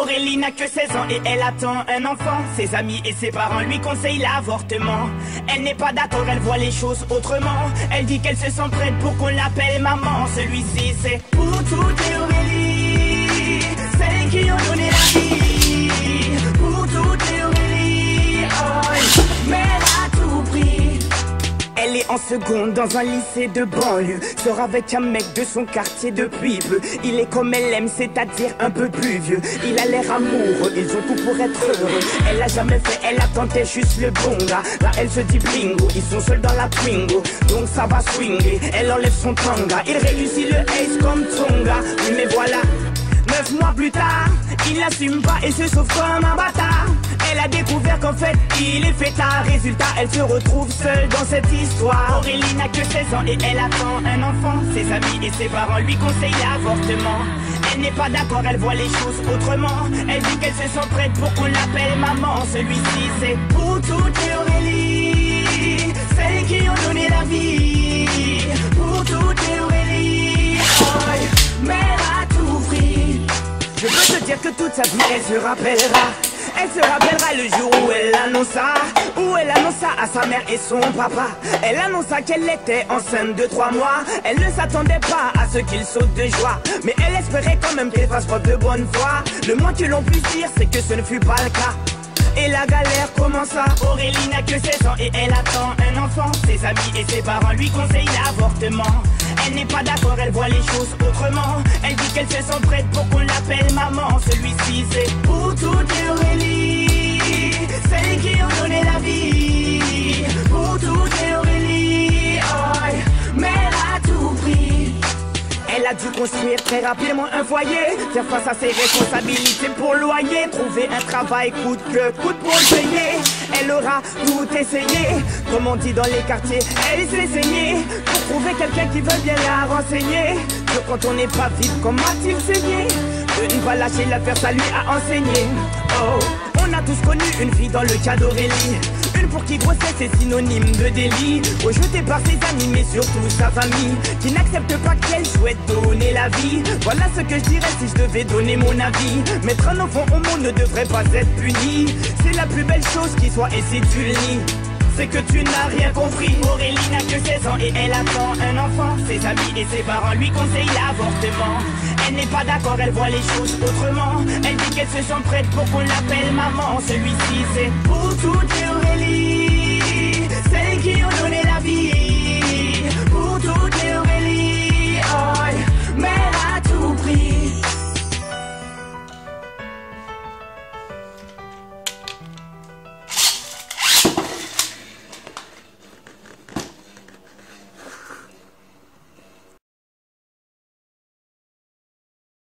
Aurélie n'a que 16 ans et elle attend un enfant. Ses amis et ses parents lui conseillent l'avortement. Elle n'est pas d'accord, elle voit les choses autrement. Elle dit qu'elle se sent prête pour qu'on l'appelle maman. Celui-ci c'est pour toutes les Aurélie, celles qui ont donné la vie. Pour toutes les Aurélie, oh, mais elle a tout pris. Elle est en seconde dans un lycée de banlieue. Sort avec un mec de son quartier depuis peu. Il est comme elle aime, c'est-à-dire un peu plus vieux. Il a l'air amoureux, ils ont tout pour être heureux. Elle a jamais fait, elle attendait juste le bon gars. Là elle se dit bingo, ils sont seuls dans la Twingo. Donc ça va swinger, elle enlève son tanga. Il réussit le ace comme Tonga. Oui mais voilà, 9 mois plus tard, il n'assume pas et se sauve comme un bâtard. Elle a découvert qu'en fait il est fêtard. Résultat, elle se retrouve seule dans cette histoire. Aurélie n'a que 16 ans et elle attend un enfant. Ses amis et ses parents lui conseillent l'avortement. Elle n'est pas d'accord, elle voit les choses autrement. Elle dit qu'elle se sent prête pour qu'on l'appelle maman. Celui-ci c'est pour toutes les Aurélie, celles qui ont donné la vie. Pour toutes les Aurélie, oh, mais elle a tout pris. Je veux te dire que toute sa vie elle se rappellera. Elle se rappellera le jour où elle annonça à sa mère et son papa. Elle annonça qu'elle était enceinte de 3 mois. Elle ne s'attendait pas à ce qu'il saute de joie, mais elle espérait quand même qu'elle fasse preuve de bonne foi. Le moins que l'on puisse dire c'est que ce ne fut pas le cas. Et la galère commença. Aurélie n'a que 16 ans et elle attend un enfant. Ses amis et ses parents lui conseillent l'avortement. Elle n'est pas d'accord, elle voit les choses autrement. Elle dit qu'elle se sent prête pour qu'on l'appelle maman. Celui-ci c'est pour toutes les Aurélie, celles qui ont donné la vie. Pour toutes les Aurélie, oh, mais elle a tout pris. Elle a dû construire très rapidement un foyer, faire face à ses responsabilités pour loyer, trouver un travail coûte que coûte pour le payer. Elle aura tout essayé, comme on dit dans les quartiers, elle s'est saignée pour trouver quelqu'un qui veut bien la renseigner. Que quand on n'est pas vite, comment a-t-il saigné? De ne pas lâcher l'affaire, ça lui a enseigné. Oh, on a tous connu une fille dans le cas d'Aurélie, une pour qui grossesse est synonyme de délit, rejetée par ses amis mais surtout sa famille, qui n'accepte pas qu'elle souhaite donner la vie. Voilà ce que je dirais si je devais donner mon avis. Mettre un enfant au monde ne devrait pas être puni. C'est la plus belle chose qui soit, et si tu le nies, c'est que tu n'as rien compris. Aurélie n'a que 16 ans et elle attend un enfant. Ses amis et ses parents lui conseillent l'avortement. Elle n'est pas d'accord, elle voit les choses autrement. Elle dit qu'elle se sent prête pour qu'on l'appelle maman. Celui-ci c'est pour toutes les